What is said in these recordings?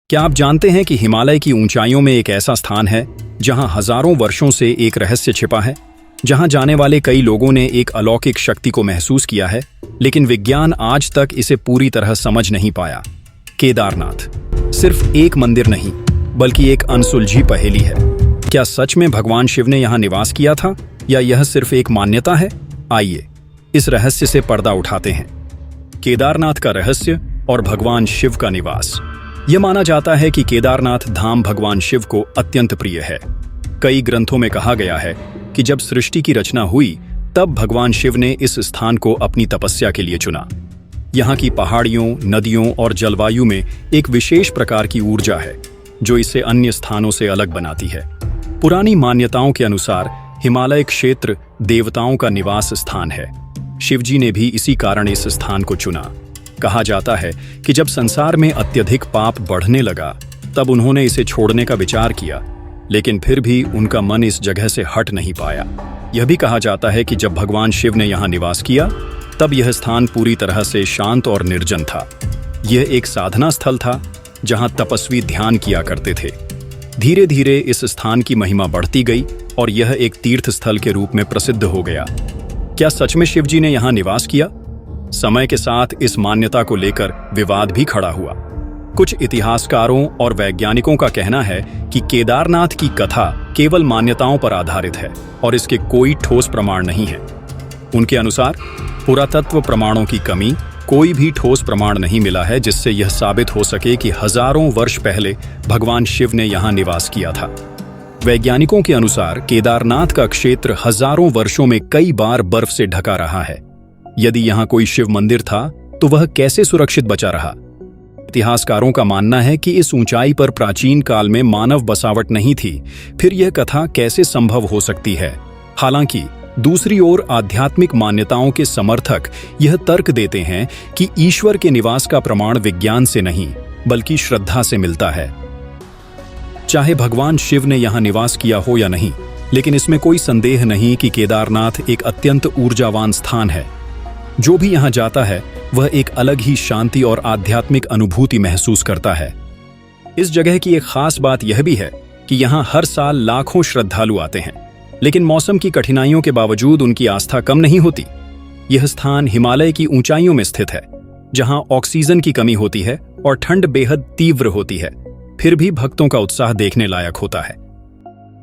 क्या आप जानते हैं कि हिमालय की ऊंचाइयों में एक ऐसा स्थान है जहां हजारों वर्षों से एक रहस्य छिपा है, जहां जाने वाले कई लोगों ने एक अलौकिक शक्ति को महसूस किया है, लेकिन विज्ञान आज तक इसे पूरी तरह समझ नहीं पाया। केदारनाथ सिर्फ एक मंदिर नहीं, बल्कि एक अनसुलझी पहेली है। क्या सच में भगवान शिव ने यहाँ निवास किया था, या यह सिर्फ एक मान्यता है? आइए इस रहस्य से पर्दा उठाते हैं। केदारनाथ का रहस्य और भगवान शिव का निवास। यह माना जाता है कि केदारनाथ धाम भगवान शिव को अत्यंत प्रिय है। कई ग्रंथों में कहा गया है कि जब सृष्टि की रचना हुई तब भगवान शिव ने इस स्थान को अपनी तपस्या के लिए चुना। यहाँ की पहाड़ियों, नदियों और जलवायु में एक विशेष प्रकार की ऊर्जा है जो इसे अन्य स्थानों से अलग बनाती है। पुरानी मान्यताओं के अनुसार हिमालय क्षेत्र देवताओं का निवास स्थान है। शिवजी ने भी इसी कारण इस स्थान को चुना। कहा जाता है कि जब संसार में अत्यधिक पाप बढ़ने लगा तब उन्होंने इसे छोड़ने का विचार किया, लेकिन फिर भी उनका मन इस जगह से हट नहीं पाया। यह भी कहा जाता है कि जब भगवान शिव ने यहाँ निवास किया तब यह स्थान पूरी तरह से शांत और निर्जन था। यह एक साधना स्थल था जहाँ तपस्वी ध्यान किया करते थे। धीरे धीरे इस स्थान की महिमा बढ़ती गई और यह एक तीर्थ स्थल के रूप में प्रसिद्ध हो गया। क्या सच में शिवजी ने यहाँ निवास किया? समय के साथ इस मान्यता को लेकर विवाद भी खड़ा हुआ। कुछ इतिहासकारों और वैज्ञानिकों का कहना है कि केदारनाथ की कथा केवल मान्यताओं पर आधारित है और इसके कोई ठोस प्रमाण नहीं है। उनके अनुसार पुरातत्व प्रमाणों की कमी, कोई भी ठोस प्रमाण नहीं मिला है जिससे यह साबित हो सके कि हजारों वर्ष पहले भगवान शिव ने यहाँ निवास किया था। वैज्ञानिकों के अनुसार केदारनाथ का क्षेत्र हजारों वर्षों में कई बार बर्फ से ढका रहा है। यदि यहाँ कोई शिव मंदिर था तो वह कैसे सुरक्षित बचा रहा? इतिहासकारों का मानना है कि इस ऊंचाई पर प्राचीन काल में मानव बसावट नहीं थी, फिर यह कथा कैसे संभव हो सकती है? हालांकि दूसरी ओर आध्यात्मिक मान्यताओं के समर्थक यह तर्क देते हैं कि ईश्वर के निवास का प्रमाण विज्ञान से नहीं बल्कि श्रद्धा से मिलता है। चाहे भगवान शिव ने यहाँ निवास किया हो या नहीं, लेकिन इसमें कोई संदेह नहीं कि केदारनाथ एक अत्यंत ऊर्जावान स्थान है। जो भी यहाँ जाता है वह एक अलग ही शांति और आध्यात्मिक अनुभूति महसूस करता है। इस जगह की एक खास बात यह भी है कि यहाँ हर साल लाखों श्रद्धालु आते हैं, लेकिन मौसम की कठिनाइयों के बावजूद उनकी आस्था कम नहीं होती। यह स्थान हिमालय की ऊंचाइयों में स्थित है, जहाँ ऑक्सीजन की कमी होती है और ठंड बेहद तीव्र होती है, फिर भी भक्तों का उत्साह देखने लायक होता है।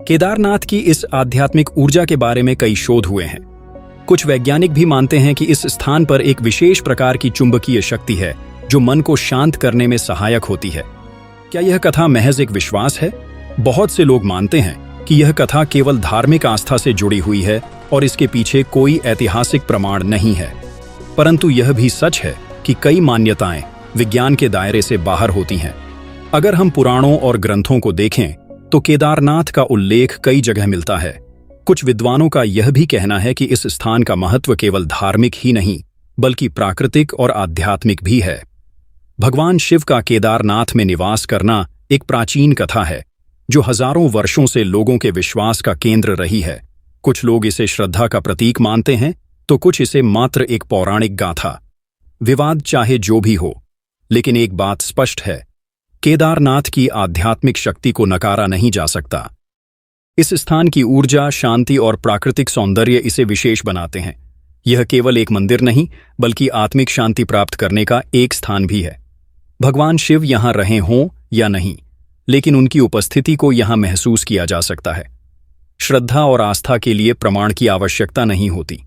केदारनाथ की इस आध्यात्मिक ऊर्जा के बारे में कई शोध हुए हैं। कुछ वैज्ञानिक भी मानते हैं कि इस स्थान पर एक विशेष प्रकार की चुंबकीय शक्ति है जो मन को शांत करने में सहायक होती है। क्या यह कथा महज एक विश्वास है? बहुत से लोग मानते हैं कि यह कथा केवल धार्मिक आस्था से जुड़ी हुई है और इसके पीछे कोई ऐतिहासिक प्रमाण नहीं है। परंतु यह भी सच है कि कई मान्यताएं विज्ञान के दायरे से बाहर होती हैं। अगर हम पुराणों और ग्रंथों को देखें तो केदारनाथ का उल्लेख कई जगह मिलता है। कुछ विद्वानों का यह भी कहना है कि इस स्थान का महत्व केवल धार्मिक ही नहीं बल्कि प्राकृतिक और आध्यात्मिक भी है। भगवान शिव का केदारनाथ में निवास करना एक प्राचीन कथा है जो हजारों वर्षों से लोगों के विश्वास का केंद्र रही है। कुछ लोग इसे श्रद्धा का प्रतीक मानते हैं तो कुछ इसे मात्र एक पौराणिक गाथा। विवाद चाहे जो भी हो, लेकिन एक बात स्पष्ट है, केदारनाथ की आध्यात्मिक शक्ति को नकारा नहीं जा सकता। इस स्थान की ऊर्जा, शांति और प्राकृतिक सौंदर्य इसे विशेष बनाते हैं। यह केवल एक मंदिर नहीं बल्कि आत्मिक शांति प्राप्त करने का एक स्थान भी है। भगवान शिव यहाँ रहे हों या नहीं, लेकिन उनकी उपस्थिति को यहाँ महसूस किया जा सकता है। श्रद्धा और आस्था के लिए प्रमाण की आवश्यकता नहीं होती।